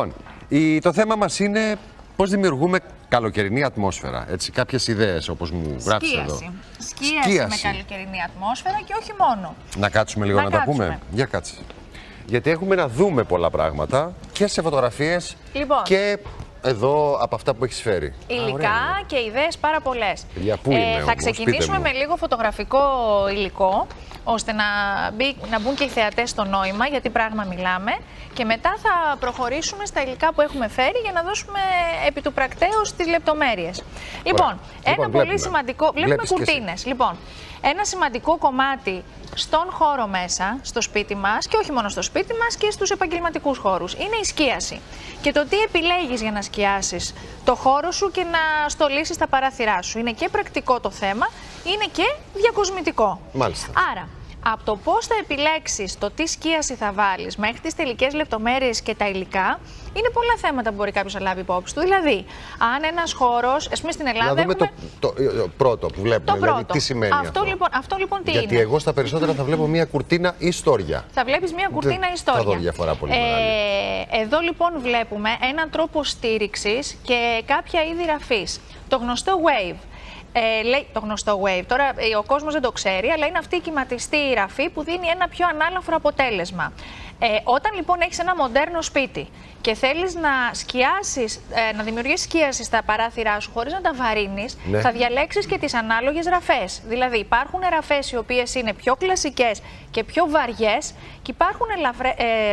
Λοιπόν, το θέμα μας είναι πώς δημιουργούμε καλοκαιρινή ατμόσφαιρα. Έτσι, κάποιες ιδέες όπως μου γράψεις εδώ. Σκίαση με καλοκαιρινή ατμόσφαιρα και όχι μόνο. Να κάτσουμε λίγο να τα πούμε. Για κάτσε. Γιατί έχουμε να δούμε πολλά πράγματα και σε φωτογραφίες και εδώ από αυτά που έχεις φέρει. Υλικά και ιδέες πάρα πολλές. Θα ξεκινήσουμε με λίγο φωτογραφικό υλικό, ώστε να μπουν και οι θεατές στο νόημα, γιατί πράγμα μιλάμε. Και μετά θα προχωρήσουμε στα υλικά που έχουμε φέρει για να δώσουμε επί του πρακτέως τις λεπτομέρειες. Λοιπόν, ένα πολύ σημαντικό. Βλέπουμε κουρτίνες. Λοιπόν, ένα σημαντικό κομμάτι στον χώρο μέσα, στο σπίτι μας, και όχι μόνο στο σπίτι μας και στους επαγγελματικούς χώρους, είναι η σκίαση. Και το τι επιλέγεις για να σκιάσεις το χώρο σου και να στολίσεις τα παράθυρά σου. Είναι και πρακτικό το θέμα, είναι και διακοσμητικό. Μάλιστα. Άρα, από το πώς θα επιλέξεις το τι σκίαση θα βάλεις μέχρι τις τελικές λεπτομέρειες και τα υλικά, είναι πολλά θέματα που μπορεί κάποιος να λάβει υπόψη του. Δηλαδή, αν ένας χώρος, ας πούμε στην Ελλάδα. Να δούμε το πρώτο που βλέπουμε. Δηλαδή, τι σημαίνει αυτό λοιπόν τι Γιατί είναι. εγώ στα περισσότερα θα βλέπω μία κουρτίνα ιστορία. Θα βλέπεις μία κουρτίνα ιστορία. Θα δω διαφορά πολύ μεγάλη. Εδώ λοιπόν βλέπουμε έναν τρόπο στήριξης και κάποια είδη ραφής. Το γνωστό wave. Λέει το γνωστό wave. Τώρα ο κόσμος δεν το ξέρει, αλλά είναι αυτή η κυματιστή ραφή που δίνει ένα πιο ανάλαφρο αποτέλεσμα. Όταν λοιπόν έχεις ένα μοντέρνο σπίτι και θέλεις να σκιάσεις, να δημιουργήσεις σκίαση στα παράθυρά σου χωρίς να τα βαρύνεις, θα διαλέξεις και τις ανάλογες ραφές. Δηλαδή υπάρχουν ραφές οι οποίες είναι πιο κλασικές και πιο βαριές και υπάρχουν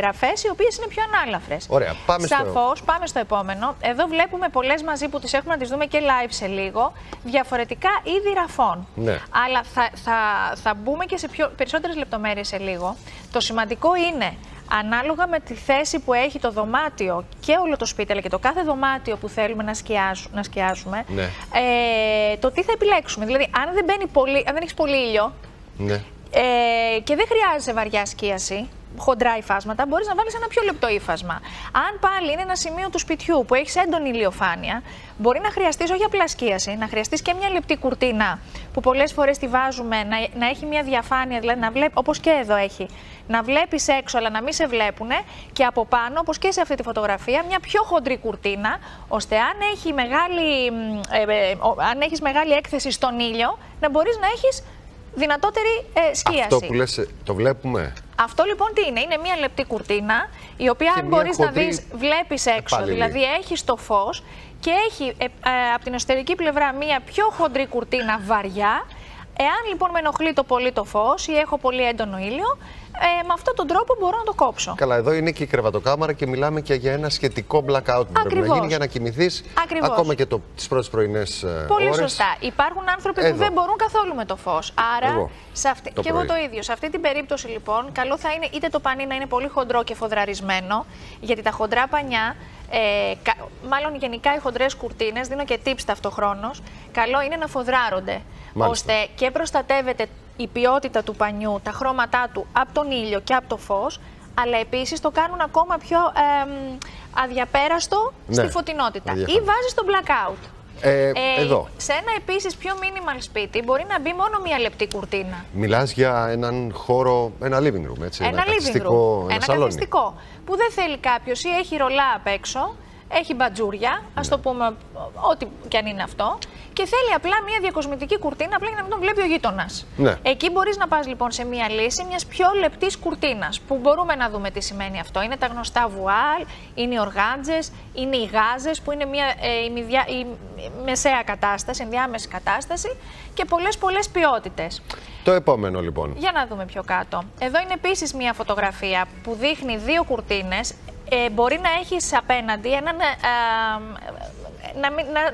ραφές οι οποίες είναι πιο ανάλαφρες. Ωραία, πάμε στο επόμενο. Εδώ βλέπουμε πολλές μαζί που τις έχουμε να τις δούμε και live σε λίγο, διαφορετικά είδη ραφών. Ναι. Αλλά θα μπούμε και σε περισσότερες λεπτομέρειες σε λίγο. Το σημαντικό είναι, ανάλογα με τη θέση που έχει το δωμάτιο και όλο το σπίτι, αλλά και το κάθε δωμάτιο που θέλουμε να σκιάσουμε, το τι θα επιλέξουμε. Δηλαδή, αν δεν έχεις πολύ ήλιο και δεν χρειάζεσαι βαριά σκίαση, χοντρά υφάσματα, μπορείς να βάλεις ένα πιο λεπτό ύφασμα. Αν πάλι είναι ένα σημείο του σπιτιού που έχεις έντονη ηλιοφάνεια, μπορεί να χρειαστείς όχι απλά σκίαση, να χρειαστείς και μια λεπτή κουρτίνα που πολλές φορές τη βάζουμε να έχει μια διαφάνεια, δηλαδή να βλέπει, όπως και εδώ έχει, να βλέπεις έξω αλλά να μην σε βλέπουνε, και από πάνω, όπως και σε αυτή τη φωτογραφία, μια πιο χοντρή κουρτίνα, ώστε αν έχεις μεγάλη έκθεση στον ήλιο, να μπορείς να έχεις δυνατότερη σκίαση. Αυτό που λες, το βλέπουμε. Αυτό λοιπόν τι είναι? Είναι μια λεπτή κουρτίνα, η οποία αν μπορείς να δεις, βλέπεις έξω, δηλαδή έχεις το φως και έχει από την εσωτερική πλευρά μια πιο χοντρή κουρτίνα βαριά. Εάν λοιπόν με ενοχλεί το πολύ το φως ή έχω πολύ έντονο ήλιο, με αυτόν τον τρόπο μπορώ να το κόψω. Καλά, εδώ είναι και η κρεβατοκάμαρα και μιλάμε και για ένα σχετικό blackout που πρέπει να γίνει για να κοιμηθείς ακόμα και τις πρώτες πρωινές ώρες. Πολύ σωστά. Υπάρχουν άνθρωποι που δεν μπορούν καθόλου με το φως. Άρα, και εγώ το ίδιο. Σε αυτή την περίπτωση λοιπόν, καλό θα είναι είτε το πανί να είναι πολύ χοντρό και φοδραρισμένο, γιατί τα χοντρά πανιά, μάλλον γενικά οι χοντρές κουρτίνες, δίνω και tips ταυτοχρόνως, καλό είναι να φοδράρονται. Ώστε και προστατεύεται η ποιότητα του πανιού, τα χρώματά του από τον ήλιο και από το φως, αλλά επίσης το κάνουν ακόμα πιο αδιαπέραστο στη φωτεινότητα. Ή βάζεις το blackout. Εδώ. Σε ένα επίσης πιο minimal σπίτι μπορεί να μπει μόνο μία λεπτή κουρτίνα. Μιλάς για έναν χώρο, ένα living room, έτσι, ένα καθιστικό, που δεν θέλει κάποιος ή έχει ρολά απ' έξω, έχει μπατζούρια, ας το πούμε, ό,τι και αν είναι αυτό, και θέλει απλά μια διακοσμητική κουρτίνα, απλά για να μην τον βλέπει ο γείτονας. Εκεί μπορείς να πας λοιπόν σε μια λύση μιας πιο λεπτής κουρτίνας, που μπορούμε να δούμε τι σημαίνει αυτό. Είναι τα γνωστά βουάλ, είναι οι οργάντζες, είναι οι γάζες, που είναι η μεσαία κατάσταση, ενδιάμεση κατάσταση, και πολλές ποιότητες. Το επόμενο λοιπόν. Για να δούμε πιο κάτω. Εδώ είναι επίσης μια φωτογραφία που δείχνει δύο κουρτίνες. Μπορεί να έχεις απέναντι έναν,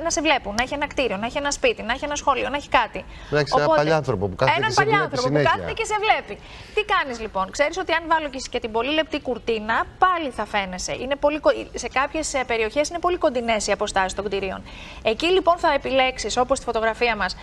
να σε βλέπουν, να έχει ένα κτίριο, να έχει ένα σπίτι, να έχει ένα σχολείο, να έχει κάτι. Να έχεις έναν παλιάνθρωπο που κάθεται και σε βλέπει. Τι κάνεις λοιπόν? Ξέρεις ότι αν βάλω και την πολύ λεπτή κουρτίνα, πάλι θα φαίνεσαι. Σε κάποιες περιοχές είναι πολύ κοντινές οι αποστάσεις των κτιρίων. Εκεί λοιπόν θα επιλέξεις, όπως στη φωτογραφία μας,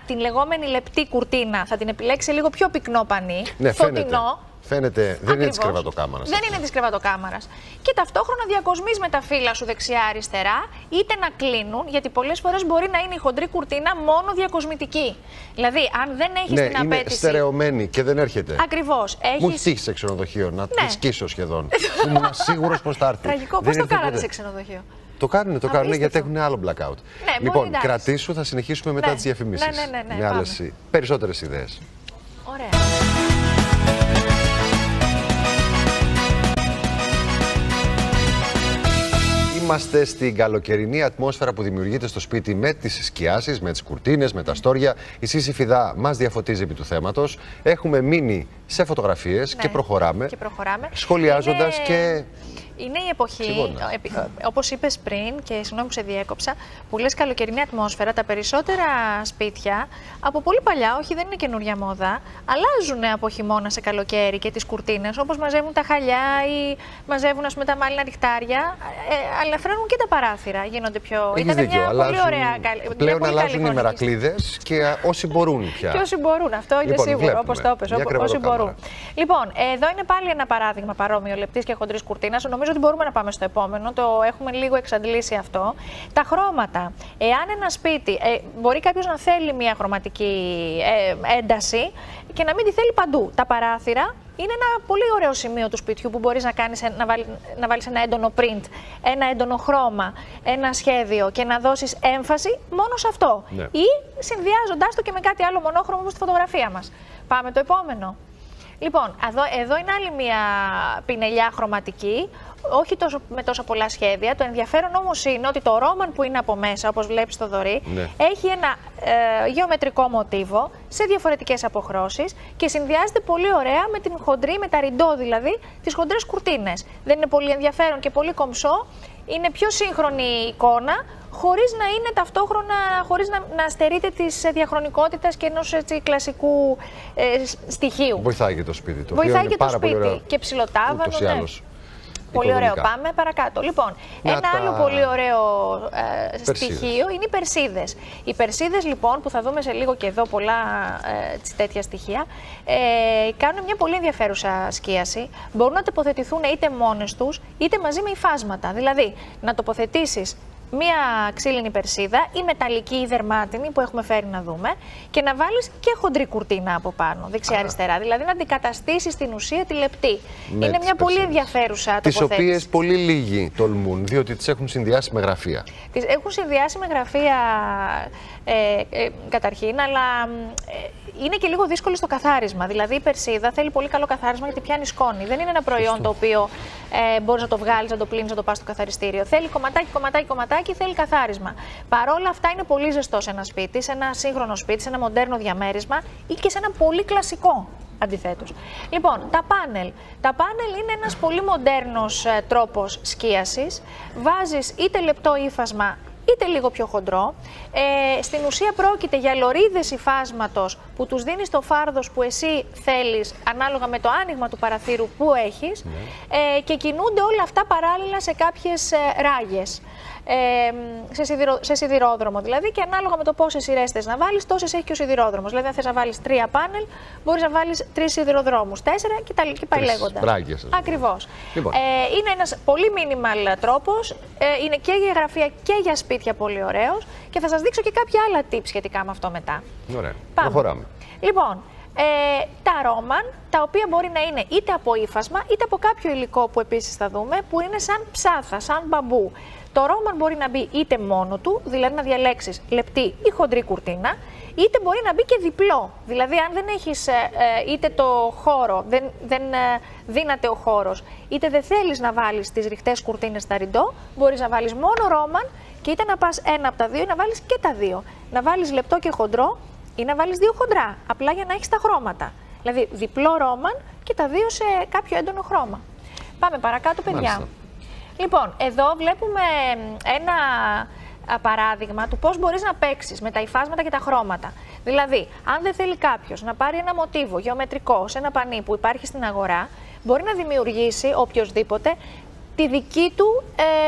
την λεγόμενη λεπτή κουρτίνα, θα την επιλέξεις λίγο πιο πυκνό πανί, φωτεινό. Φαίνεται, δεν είναι της κρεβατοκάμαρας. Δεν είναι της κρεβατοκάμαρας. Και ταυτόχρονα διακοσμείς με τα φύλλα σου δεξιά-αριστερά, είτε να κλείνουν, γιατί πολλές φορές μπορεί να είναι η χοντρή κουρτίνα μόνο διακοσμητική. Δηλαδή, αν δεν έχεις την απέτηση. Είναι στερεωμένη και δεν έρχεται. Ακριβώς. Μου έχει τύχει σε ξενοδοχείο να τη σκίσω σχεδόν. Ήμουν σίγουρος πως θα έρθει. Τραγικό. Πώς το κάνατε σε ξενοδοχείο? Το κάνουν γιατί έχουν άλλο blackout. Ναι, λοιπόν, κρατήσου, θα συνεχίσουμε μετά τις διαφημίσεις. Ναι, με άλλες περισσότερες ιδέες. Ωραία. Είμαστε στην καλοκαιρινή ατμόσφαιρα που δημιουργείται στο σπίτι με τις σκιάσεις, με τις κουρτίνες, με τα στόρια. Η Σύση Φιδά μας διαφωτίζει επί του θέματος. Έχουμε μείνει σε φωτογραφίες και προχωράμε. Σχολιάζοντας και... Είναι η εποχή, όπως είπες πριν, και συγγνώμη που σε διέκοψα, που λες καλοκαιρινή ατμόσφαιρα. Τα περισσότερα σπίτια από πολύ παλιά, όχι δεν είναι καινούρια μόδα, αλλάζουν από χειμώνα σε καλοκαίρι και τις κουρτίνες, όπως μαζεύουν τα χαλιά ή μαζεύουν τα μάλινα ριχτάρια, αλλά φρένουν και τα παράθυρα, γίνονται πιο... Έχεις δίκιο, πολύ ωραία. Πλέον αλλάζουν οι μερακλείδες και όσοι μπορούν πια. Και όσοι μπορούν, αυτό είναι σίγουρο, όπως το είπες, όσοι μπορούν. Λοιπόν, εδώ είναι πάλι ένα παράδειγμα παρόμοιο λεπτής και χοντρής κουρτίνας. Νομίζω ότι μπορούμε να πάμε στο επόμενο, το έχουμε λίγο εξαντλήσει αυτό. Τα χρώματα. Εάν ένα σπίτι, μπορεί κάποιος να θέλει μια χρωματική ένταση και να μην τη θέλει παντού. Τα παράθυρα είναι ένα πολύ ωραίο σημείο του σπιτιού που μπορείς να βάλεις ένα έντονο print, ένα έντονο χρώμα, ένα σχέδιο και να δώσεις έμφαση μόνο σε αυτό. Ναι. Ή συνδυάζοντάς το και με κάτι άλλο μονόχρωμο όπως στη φωτογραφία μας. Πάμε το επόμενο. Λοιπόν, εδώ είναι άλλη μια πινελιά χρωματική, όχι με τόσο πολλά σχέδια. Το ενδιαφέρον όμως είναι ότι το ρόμαν που είναι από μέσα, όπως βλέπεις στο δωρή, έχει ένα γεωμετρικό μοτίβο σε διαφορετικές αποχρώσεις και συνδυάζεται πολύ ωραία με την χοντρή, με τα ριντό δηλαδή, τις χοντρές κουρτίνες. Δεν είναι πολύ ενδιαφέρον και πολύ κομψό, είναι πιο σύγχρονη η εικόνα, χωρίς να είναι ταυτόχρονα, χωρίς να στερείται της διαχρονικότητας και ενός κλασικού στοιχείου. Βοηθάει και το σπίτι. Το βοηθάει είναι και το σπίτι και ψιλοτάβανο. Πολύ ωραίο. Πάμε παρακάτω. Λοιπόν, ένα άλλο πολύ ωραίο στοιχείο είναι οι περσίδες. Οι περσίδες λοιπόν, που θα δούμε σε λίγο και εδώ πολλά τέτοια στοιχεία, κάνουν μια πολύ ενδιαφέρουσα σκίαση. Μπορούν να τοποθετηθούν είτε μόνες τους, είτε μαζί με υφάσματα. Δηλαδή, να τοποθετήσεις μία ξύλινη περσίδα ή μεταλλική ή δερμάτινη που έχουμε φέρει να δούμε και να βάλεις και χοντρή κουρτίνα από πάνω, δεξιά-αριστερά. Δηλαδή να αντικαταστήσεις στην ουσία τη λεπτή. Είναι μια πολύ ενδιαφέρουσα τοποθέτηση. Τις οποίες πολύ λίγοι τολμούν, διότι τις έχουν συνδυάσει με γραφεία. Τις έχουν συνδυάσει με γραφεία καταρχήν, αλλά είναι και λίγο δύσκολο στο καθάρισμα. Δηλαδή η περσίδα θέλει πολύ καλό καθάρισμα γιατί πιάνει σκόνη. Δεν είναι ένα προϊόν το οποίο μπορείς να το βγάλεις, να το πλύνεις, να το πας στο καθαριστήριο. Θέλει κομματάκι, θέλει καθάρισμα. Παρόλα αυτά είναι πολύ ζεστό σε ένα σπίτι, σε ένα σύγχρονο σπίτι, σε ένα μοντέρνο διαμέρισμα ή και σε ένα πολύ κλασικό αντιθέτως. Λοιπόν, τα πάνελ. Τα πάνελ είναι ένας πολύ μοντέρνος τρόπος σκίασης. Βάζεις είτε λεπτό ύφασμα είτε λίγο πιο χοντρό. Στην ουσία πρόκειται για λωρίδες υφάσματος που τους δίνεις το φάρδος που εσύ θέλεις ανάλογα με το άνοιγμα του παραθύρου που έχεις και κινούνται όλα αυτά παράλληλα σε κάποιες ράγες. Σε σιδηρόδρομο δηλαδή, και ανάλογα με το πόσες σειρές θες να βάλεις, τόσες έχει και ο σιδηρόδρομος. Δηλαδή, αν θες να βάλεις 3 πάνελ, μπορείς να βάλεις 3 σιδηροδρόμους, 4 και πάει λέγοντας. Ακριβώς. Λοιπόν. Είναι ένας πολύ minimal τρόπος, είναι και για γραφεία και για σπίτια πολύ ωραίος και θα σας δείξω και κάποια άλλα tips σχετικά με αυτό μετά. Ωραία. Προχωράμε. Λοιπόν, τα ρόμαν, τα οποία μπορεί να είναι είτε από ύφασμα είτε από κάποιο υλικό που επίσης θα δούμε, που είναι σαν ψάθα, σαν μπαμπού. Το ρόμαν μπορεί να μπει είτε μόνο του, δηλαδή να διαλέξεις λεπτή ή χοντρή κουρτίνα, είτε μπορεί να μπει και διπλό. Δηλαδή, αν δεν έχεις είτε το χώρο, δεν δύναται ο χώρος, είτε δεν θέλεις να βάλεις τις ρηχτές κουρτίνες στα ριντό, μπορείς να βάλεις μόνο ρόμαν και είτε να πας ένα από τα δύο ή να βάλεις και τα δύο. Να βάλεις λεπτό και χοντρό ή να βάλεις 2 χοντρά, απλά για να έχεις τα χρώματα. Δηλαδή, διπλό ρόμαν και τα δύο σε κάποιο έντονο χρώμα. Πάμε παρακάτω, παιδιά. Μάλιστα. Λοιπόν, εδώ βλέπουμε ένα παράδειγμα του πώς μπορείς να παίξεις με τα υφάσματα και τα χρώματα. Δηλαδή, αν δεν θέλει κάποιος να πάρει ένα μοτίβο γεωμετρικό σε ένα πανί που υπάρχει στην αγορά, μπορεί να δημιουργήσει οποιοσδήποτε τη δική του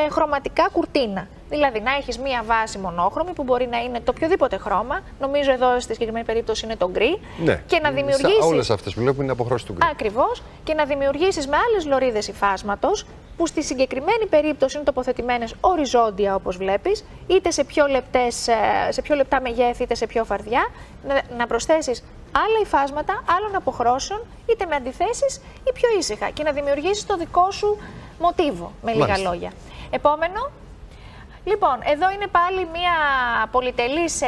χρωματικά κουρτίνα. Δηλαδή να έχεις μία βάση μονόχρωμη που μπορεί να είναι το οποιοδήποτε χρώμα. Νομίζω εδώ στη συγκεκριμένη περίπτωση είναι το γκρι. Ναι. Και να δημιουργήσεις. Όλες αυτές που βλέπουμε είναι αποχρώσεις του γκρι. Ακριβώς. Και να δημιουργήσεις με άλλες λωρίδες υφάσματος, που στη συγκεκριμένη περίπτωση είναι τοποθετημένες οριζόντια, όπως βλέπεις, είτε σε πιο λεπτά μεγέθη, είτε σε πιο φαρδιά, να προσθέσεις άλλα υφάσματα άλλων αποχρώσεων, είτε με αντιθέσεις ή πιο ήσυχα, και να δημιουργήσεις το δικό σου μοτίβο, με λίγα λόγια. Επόμενο. Λοιπόν, εδώ είναι πάλι μια πολυτελής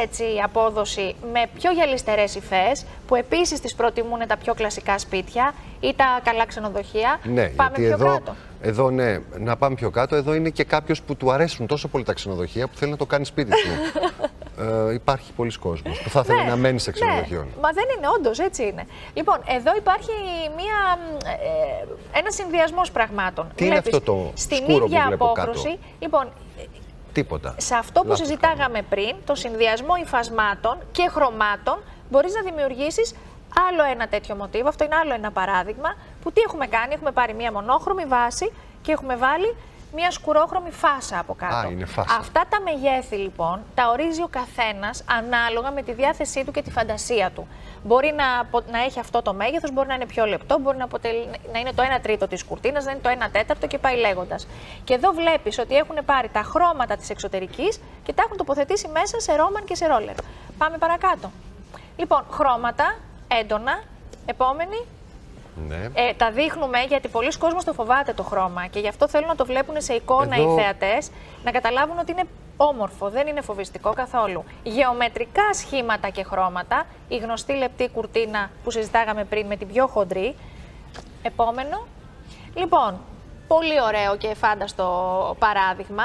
απόδοση με πιο γυαλιστερές υφές, που επίσης τις προτιμούν τα πιο κλασικά σπίτια ή τα καλά ξενοδοχεία. Ναι, πάμε πιο κάτω. Εδώ ναι, να πάμε πιο κάτω. Εδώ είναι και κάποιος που του αρέσουν τόσο πολύ τα ξενοδοχεία που θέλει να το κάνει σπίτι του. Υπάρχει πολλοί κόσμος που θα ήθελε να μένει σε ξενοδοχείο. Ναι, μα δεν είναι, όντως έτσι είναι. Λοιπόν, εδώ υπάρχει ένας συνδυασμός πραγμάτων. Τι είναι αυτό το σκούρο που βλέπω κάτω? Λοιπόν, τίποτα. Σε αυτό που συζητάγαμε πριν, το συνδυασμό υφασμάτων και χρωμάτων, μπορείς να δημιουργήσεις άλλο ένα τέτοιο μοτίβο. Αυτό είναι άλλο ένα παράδειγμα που τι έχουμε κάνει? Έχουμε πάρει μία μονόχρωμη βάση και έχουμε βάλει μία σκουρόχρωμη φάσα από κάτω. Είναι φάσα. Αυτά τα μεγέθη λοιπόν τα ορίζει ο καθένας ανάλογα με τη διάθεσή του και τη φαντασία του. Μπορεί να έχει αυτό το μέγεθος, μπορεί να είναι πιο λεπτό, μπορεί να είναι το 1 τρίτο της κουρτίνας, να είναι το 1 τέταρτο και πάει λέγοντας. Και εδώ βλέπεις ότι έχουν πάρει τα χρώματα της εξωτερικής και τα έχουν τοποθετήσει μέσα σε ρόμαν και σε ρόλερ. Πάμε παρακάτω. Λοιπόν, χρώματα έντονα. Επόμενη. Ναι. Τα δείχνουμε γιατί πολλοί κόσμος το φοβάται το χρώμα και γι' αυτό θέλουν να το βλέπουν σε εικόνα οι θεατές, να καταλάβουν ότι είναι όμορφο, δεν είναι φοβιστικό καθόλου. Γεωμετρικά σχήματα και χρώματα, η γνωστή λεπτή κουρτίνα που συζητάγαμε πριν με την πιο χοντρή. Επόμενο. Λοιπόν, πολύ ωραίο και φάνταστο παράδειγμα.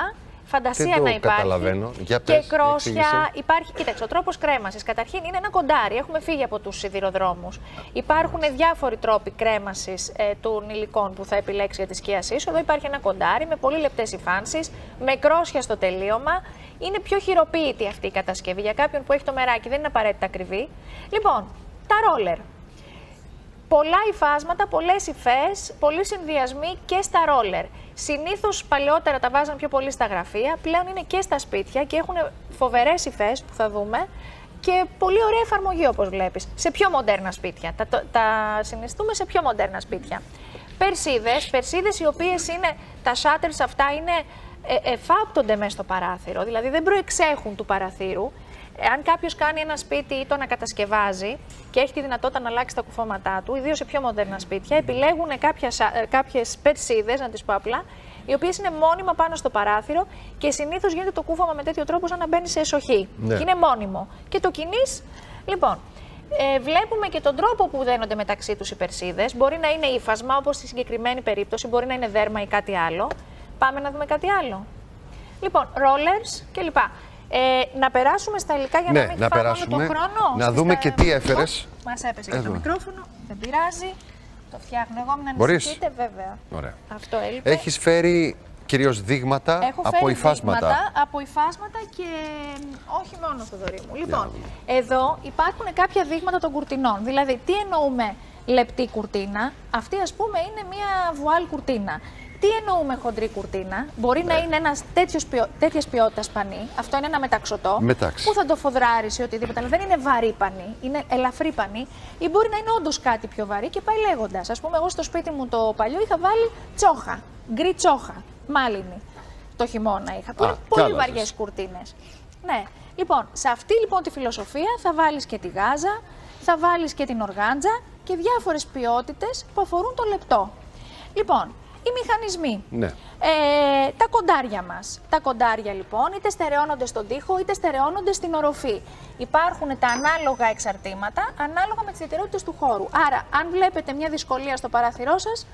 Φαντασία να υπάρχει. Καταλαβαίνω. Για και κρόσια. Υπάρχει, κοίταξε, ο τρόπος κρέμασης. Καταρχήν είναι ένα κοντάρι. Έχουμε φύγει από τους σιδηροδρόμους. Υπάρχουν διάφοροι τρόποι κρέμασης των υλικών που θα επιλέξει για τη σκίασή σου. Εδώ υπάρχει ένα κοντάρι με πολύ λεπτές υφάνσεις, με κρόσια στο τελείωμα. Είναι πιο χειροποίητη αυτή η κατασκευή. Για κάποιον που έχει το μεράκι δεν είναι απαραίτητα ακριβή. Λοιπόν, τα ρόλερ. Πολλά υφάσματα, πολλές υφές, πολλοί συνδυασμοί και στα ρόλερ. Συνήθως παλαιότερα τα βάζαν πιο πολύ στα γραφεία, πλέον είναι και στα σπίτια και έχουν φοβερές υφές που θα δούμε και πολύ ωραία εφαρμογή όπως βλέπεις. Σε πιο μοντέρνα σπίτια, τα συνιστούμε σε πιο μοντέρνα σπίτια. Περσίδες οι οποίες είναι, τα shutters αυτά είναι εφάπτονται μέσα στο παράθυρο, δηλαδή δεν προεξέχουν του παραθύρου. Αν κάποιος κάνει ένα σπίτι ή το ανακατασκευάζει και έχει τη δυνατότητα να αλλάξει τα κουφώματά του, ιδίως σε πιο μοντέρνα σπίτια, επιλέγουν κάποιες περσίδες, να τις πω απλά, οι οποίες είναι μόνιμα πάνω στο παράθυρο και συνήθως γίνεται το κούφωμα με τέτοιο τρόπο σαν να μπαίνει σε εσοχή. Ναι. Και είναι μόνιμο. Και το κινείς. Λοιπόν, βλέπουμε και τον τρόπο που δένονται μεταξύ τους οι περσίδες. Μπορεί να είναι ύφασμα, όπως στη συγκεκριμένη περίπτωση, μπορεί να είναι δέρμα ή κάτι άλλο. Πάμε να δούμε κάτι άλλο. Λοιπόν, rollers κλπ. Να περάσουμε στα υλικά για να μην φάμε τον χρόνο. Να δούμε και τι έφερες. Μας έπεσε και το μικρόφωνο, δεν πειράζει. Το φτιάχνω εγώ, μην ανησυχείτε, βέβαια. Ωραία. Αυτό έλειπε. Έχεις φέρει κυρίως δείγματα από υφάσματα. Από υφάσματα και όχι μόνο, Θοδωρή μου. Λοιπόν, εδώ υπάρχουν κάποια δείγματα των κουρτινών. Δηλαδή, τι εννοούμε λεπτή κουρτίνα? Αυτή, ας πούμε, είναι μια βουάλ κουρτίνα. Τι εννοούμε χοντρή κουρτίνα? Μπορεί να είναι ένας τέτοιας ποιότητας πανί. Αυτό είναι ένα μεταξωτό που θα το φοδράρεις ή οτιδήποτε. Αλλά δεν είναι βαρύ πανί, είναι ελαφρύ πανί. Ή μπορεί να είναι όντως κάτι πιο βαρύ και πάει λέγοντας. Ας πούμε, εγώ στο σπίτι μου το παλιό είχα βάλει τσόχα, γκρι τσόχα, μάλινη. Το χειμώνα είχα. Που είναι πολύ βαριές κουρτίνες. Ναι. Λοιπόν, σε αυτή λοιπόν τη φιλοσοφία θα βάλεις και τη γάζα, θα βάλεις και την οργάντζα και διάφορες ποιότητες που αφορούν το λεπτό. Λοιπόν. Οι μηχανισμοί. Ναι. Τα κοντάρια μας. Τα κοντάρια λοιπόν είτε στερεώνονται στον τοίχο είτε στερεώνονται στην οροφή. Υπάρχουν τα ανάλογα εξαρτήματα ανάλογα με τις ιδιαιτερότητες του χώρου. Άρα, αν βλέπετε μια δυσκολία στο παράθυρό σας,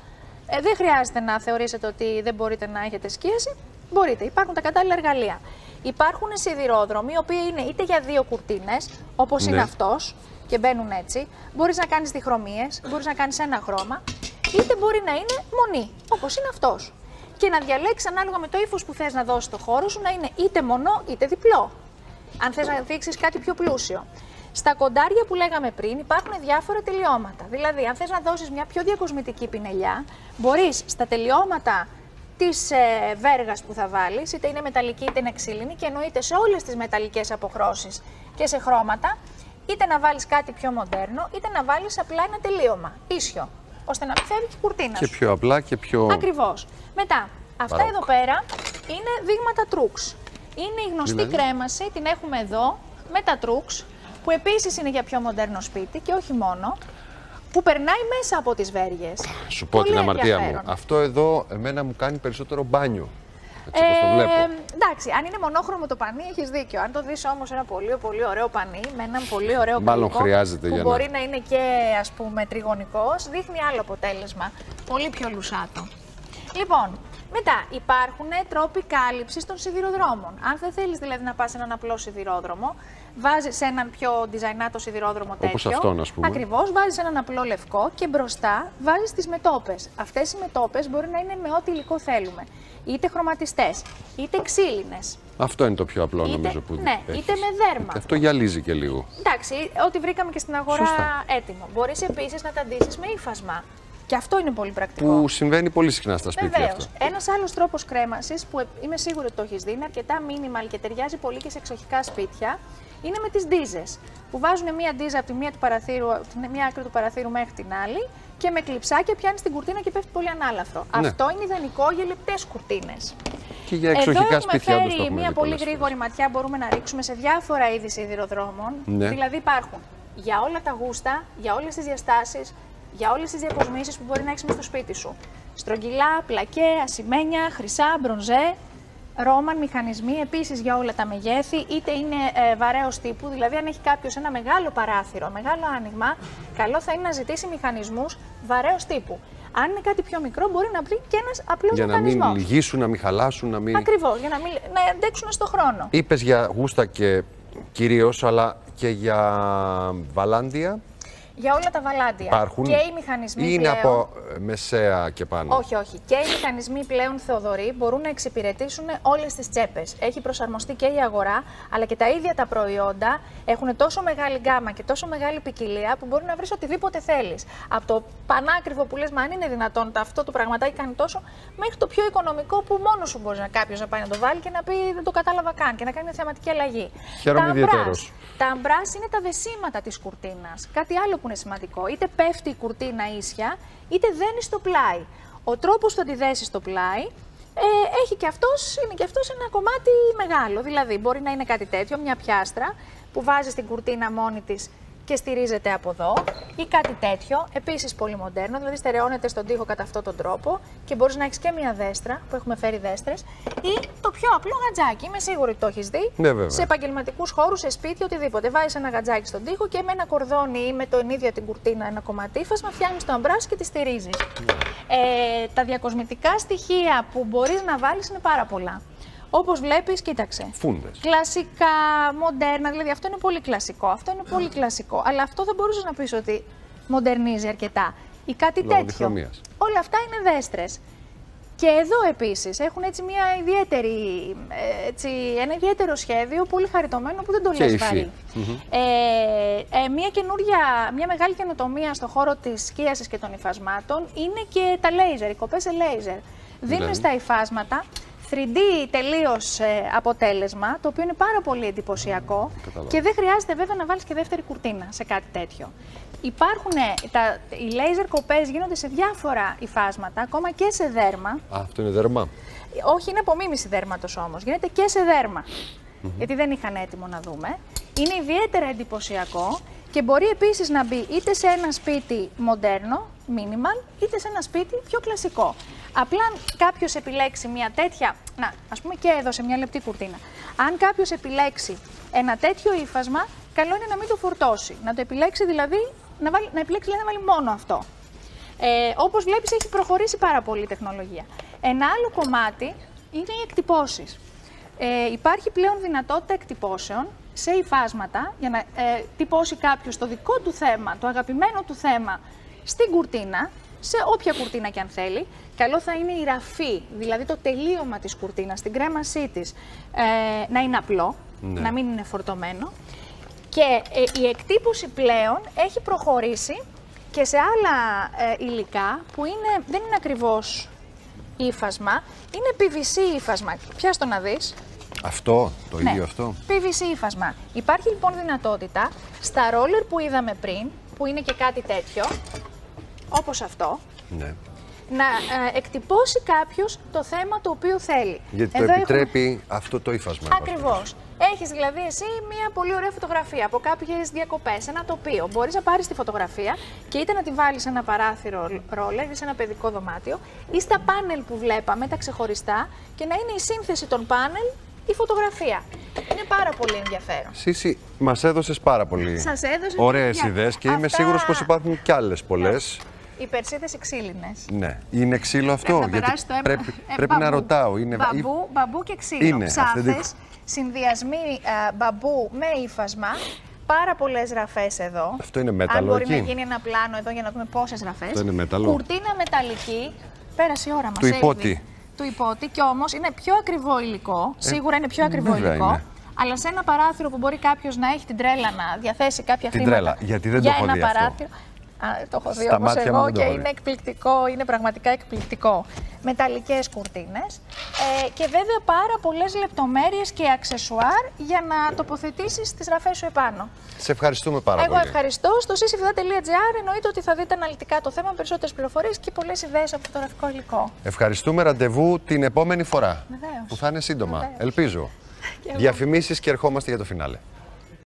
δεν χρειάζεται να θεωρήσετε ότι δεν μπορείτε να έχετε σκίαση. Μπορείτε. Υπάρχουν τα κατάλληλα εργαλεία. Υπάρχουν σιδηρόδρομοι, οι οποίοι είναι είτε για δύο κουρτίνες, όπως είναι αυτός, και μπαίνουν έτσι. Μπορείς να κάνεις διχρωμίες, μπορείς να κάνεις ένα χρώμα. Είτε μπορεί να είναι μονή, όπως είναι αυτός. Και να διαλέξεις ανάλογα με το ύφος που θες να δώσεις στο χώρο σου να είναι είτε μονό είτε διπλό. Αν θες να δείξεις κάτι πιο πλούσιο. Στα κοντάρια που λέγαμε πριν υπάρχουν διάφορα τελειώματα. Δηλαδή, αν θες να δώσεις μια πιο διακοσμητική πινελιά, μπορείς στα τελειώματα της βέργας που θα βάλεις, είτε είναι μεταλλική είτε είναι ξύλινη, και εννοείται σε όλες τις μεταλλικές αποχρώσεις και σε χρώματα, είτε να βάλεις κάτι πιο μοντέρνο, είτε να βάλεις απλά ένα τελείωμα, ίσιο, ώστε να μην φεύγει η κουρτίνα σου. Και πιο απλά και πιο... Ακριβώς. Μετά, αυτά εδώ πέρα είναι δείγματα τρούξ. Είναι η γνωστή κρέμαση, την έχουμε εδώ, με τα τρούξ, που επίσης είναι για πιο μοντέρνο σπίτι και όχι μόνο, που περνάει μέσα από τις βέργες. Σου πω την αμαρτία μου. Αυτό εδώ εμένα μου κάνει περισσότερο μπάνιο. Έτσι όπως το βλέπω. Εντάξει, αν είναι μονόχρωμο το πανί, έχεις δίκιο. Αν το δεις όμως ένα πολύ ωραίο πανί, με έναν πολύ ωραίο κρίκο, που μπορεί να είναι και, ας πούμε, τριγωνικός, δείχνει άλλο αποτέλεσμα. Πολύ πιο λουσάτο. Λοιπόν, μετά υπάρχουν τρόποι κάλυψης των σιδηροδρόμων. Αν δεν θέλεις δηλαδή να πας σε έναν απλό σιδηρόδρομο, βάζεις έναν πιο διζαϊνάτο σιδηρόδρομο τέτοιο. Όπως αυτόν, ας πούμε. Ακριβώς, βάζεις έναν απλό λευκό και μπροστά βάζεις τις μετώπες. Αυτές οι μετώπες μπορεί να είναι με ό,τι υλικό θέλουμε. Είτε χρωματιστές, είτε ξύλινες. Αυτό είναι το πιο απλό, νομίζω, που ναι, έχεις. Είτε με δέρμα. Και αυτό γυαλίζει και λίγο. Εντάξει, ό,τι βρήκαμε και στην αγορά έτοιμο. Μπορείς επίσης να τα ντύσεις με ύφασμα. Και αυτό είναι πολύ πρακτικό. Που συμβαίνει πολύ συχνά στα σπίτια. Βεβαίως. Ένας άλλος τρόπος κρέμασης που είμαι σίγουρη ότι το έχεις δει, είναι αρκετά minimal και ταιριάζει πολύ και σε εξοχικά σπίτια, είναι με τις ντίζες. Που βάζουν μία ντίζα από τη μία άκρη του παραθύρου μέχρι την άλλη και με κλειψάκια πιάνει την κουρτίνα και πέφτει πολύ ανάλαφρο. Ναι. Αυτό είναι ιδανικό για λεπτές κουρτίνες. Και για εξοχικά σπίτια. Εδώ έχουμε φέρει μία πολύ γρήγορη ματιά, μπορούμε να ρίξουμε σε διάφορα είδη σιδηροδρόμων. Ναι. Δηλαδή υπάρχουν για όλα τα γούστα, για όλες τις διαστάσεις, για όλες τις διακοσμήσεις που μπορεί να έχεις μες στο σπίτι σου. Στρογγυλά, πλακέ, ασημένια, χρυσά, μπρονζέ, ρόμαν, μηχανισμοί επίσης για όλα τα μεγέθη, είτε είναι βαρέως τύπου, δηλαδή αν έχει κάποιος ένα μεγάλο παράθυρο, μεγάλο άνοιγμα, καλό θα είναι να ζητήσει μηχανισμούς βαρέως τύπου. Αν είναι κάτι πιο μικρό, μπορεί να βρει και ένας απλός μηχανισμός. Για να μην λυγίσουν, να μην χαλάσουν, να μην. Ακριβώς, για να αντέξουν στο χρόνο. Είπες για γούστα και κυρίως, αλλά και για βαλάντια. Για όλα τα βαλάντια. Υπάρχουν. Και οι μηχανισμοί είναι πλέον... από μεσαία και πάνω. Όχι, όχι. Και οι μηχανισμοί πλέον, Θεοδωρή, μπορούν να εξυπηρετήσουν όλες τις τσέπες. Έχει προσαρμοστεί και η αγορά, αλλά και τα ίδια τα προϊόντα έχουν τόσο μεγάλη γκάμα και τόσο μεγάλη ποικιλία που μπορεί να βρεις οτιδήποτε θέλεις. Από το πανάκριβο που λες, μα αν είναι δυνατόν αυτό το πραγματάκι κάνει τόσο, μέχρι το πιο οικονομικό που μόνο σου μπορεί κάποιος να πάει να το βάλει και να πει δεν το κατάλαβα καν και να κάνει μια θεματική αλλαγή. Χαίρομαι ιδιαίτερος. Τα αμπράς είναι τα δεσίματα της κουρτίνας. Κάτι άλλο που είναι σημαντικό. Είτε πέφτει η κουρτίνα ίσια, είτε δένει στο πλάι. Ο τρόπος που θα τη δέσεις στο πλάι είναι και αυτός ένα κομμάτι μεγάλο. Δηλαδή, μπορεί να είναι κάτι τέτοιο, μια πιάστρα που βάζεις την κουρτίνα μόνη της και στηρίζεται από εδώ, ή κάτι τέτοιο, επίσης πολύ μοντέρνο, δηλαδή στερεώνεται στον τοίχο κατά αυτόν τον τρόπο και μπορείς να έχεις και μια δέστρα, που έχουμε φέρει δέστρες, ή το πιο απλό γατζάκι. Είμαι σίγουρη ότι το έχεις δει. Ναι, σε επαγγελματικούς χώρους, σε σπίτι, οτιδήποτε. Βάζεις ένα γατζάκι στον τοίχο και με ένα κορδόνι ή με την ίδια την κουρτίνα, ένα κομμάτι ύφασμα, φτιάχνεις το αμπράς και τη στηρίζεις. Τα διακοσμητικά στοιχεία που μπορείς να βάλεις είναι πάρα πολλά. Όπως βλέπεις, κοίταξε. Φούντες. Κλασικά, μοντέρνα, δηλαδή αυτό είναι πολύ κλασικό. Αυτό είναι πολύ κλασικό. Αλλά αυτό δεν μπορούσες να πεις ότι μοντερνίζει αρκετά. Ή κάτι τέτοιο. Όλα αυτά είναι δέστρες. Και εδώ επίσης έχουν έτσι ένα ιδιαίτερο σχέδιο, πολύ χαριτωμένο που δεν το λες βαρύ. Μια μεγάλη καινοτομία στον χώρο της σκίασης και των υφασμάτων είναι και τα λέιζερ, οι κοπές σε λέιζερ. Δίνουν στα υφάσματα 3D τελείως αποτέλεσμα, το οποίο είναι πάρα πολύ εντυπωσιακό και δεν χρειάζεται βέβαια να βάλεις και δεύτερη κουρτίνα σε κάτι τέτοιο. Υπάρχουν, οι λέιζερ κοπές γίνονται σε διάφορα υφάσματα, ακόμα και σε δέρμα. Αυτό είναι δέρμα. Όχι, είναι απομίμηση δέρματος όμως, γίνεται και σε δέρμα, γιατί δεν είχαν έτοιμο να δούμε. Είναι ιδιαίτερα εντυπωσιακό και μπορεί επίσης να μπει είτε σε ένα σπίτι μοντέρνο, minimal, είτε σε ένα σπίτι πιο κλασικό. Απλά αν κάποιος επιλέξει μια τέτοια, ας πούμε και εδώ σε μια λεπτή κουρτίνα, αν κάποιος επιλέξει ένα τέτοιο ύφασμα, καλό είναι να μην το φορτώσει. Να το επιλέξει δηλαδή, να επιλέξει δηλαδή να βάλει μόνο αυτό. Όπως βλέπεις έχει προχωρήσει πάρα πολύ η τεχνολογία. Ένα άλλο κομμάτι είναι οι εκτυπώσεις. Υπάρχει πλέον δυνατότητα εκτυπώσεων σε υφάσματα για να τυπώσει κάποιος το δικό του θέμα, το αγαπημένο του θέμα στην κουρτίνα, σε όποια κουρτίνα και αν θέλει. Καλό θα είναι η ραφή, δηλαδή το τελείωμα της κουρτίνας, την κρέμασή της, να είναι απλό, να μην είναι φορτωμένο. Και η εκτύπωση πλέον έχει προχωρήσει και σε άλλα υλικά που δεν είναι ακριβώς ύφασμα. Είναι PVC ύφασμα. Πιάσ' το να δεις. Αυτό, το Ναι, ίδιο αυτό. PVC ύφασμα. Υπάρχει λοιπόν δυνατότητα στα ρόλερ που είδαμε πριν, που είναι και κάτι τέτοιο, όπως αυτό, Ναι. να εκτυπώσει κάποιος το θέμα το οποίο θέλει. Γιατί Εδώ το επιτρέπει αυτό το ύφασμα. Ακριβώς. Έχεις δηλαδή εσύ μια πολύ ωραία φωτογραφία από κάποιες διακοπές, ένα τοπίο. Μπορείς να πάρεις τη φωτογραφία και είτε να τη βάλεις σε ένα παράθυρο ρόλερ ή σε ένα παιδικό δωμάτιο ή στα πάνελ που βλέπαμε, τα ξεχωριστά, και να είναι η σύνθεση των πάνελ η φωτογραφία. Είναι πάρα πολύ ενδιαφέρον. Σύση, μας έδωσες πάρα πολύ Σας έδωσα ωραίες για- ιδέες και είμαι Αυτά- σίγουρος πως υπάρχουν κι άλλες πολλές. Οι περσίδες οι ξύλινες. Ναι. Είναι ξύλο αυτό, Πρέπει να περάσει το αίμα. πρέπει να ρωτάω. Είναι... Μπαμπού και ξύλο. Είναι Ψάθες, συνδυασμοί μπαμπού με ύφασμα. Πάρα πολλές ραφές εδώ. Αυτό είναι μέταλλο Αν μπορεί εκεί? να γίνει ένα πλάνο εδώ για να δούμε πόσες ραφές. Αυτό είναι μέταλλο? Κουρτίνα μεταλλική. Πέρασε η ώρα μας. Του υπότη. Του υπότη, και όμως είναι πιο ακριβό υλικό. Σίγουρα είναι πιο ακριβό βέβαια υλικό. είναι. Αλλά σε ένα παράθυρο που μπορεί κάποιος να έχει την τρέλα να διαθέσει κάποια Την χρήματα. τρέλα, γιατί δεν το για έχω ένα δει αυτό. παράθυρο. Το έχω δει Στα όπως μάτια μου εγώ δεν το και έχω δει. είναι εκπληκτικό, είναι πραγματικά εκπληκτικό. Μεταλλικές κουρτίνες και βέβαια πάρα πολλές λεπτομέρειες και αξεσουάρ για να τοποθετήσεις τις ραφές σου επάνω. Σε ευχαριστούμε πάρα Εγώ πολύ. ευχαριστώ. Στο sisifida.gr εννοείται ότι θα δείτε αναλυτικά το θέμα, περισσότερες πληροφορίες και πολλές ιδέες από φωτογραφικό υλικό. Ευχαριστούμε, ραντεβού την επόμενη φορά. Βεβαίως. Που θα είναι σύντομα. Βεβαίως. Ελπίζω. Και εγώ. Διαφημίσεις και ερχόμαστε για το φινάλε.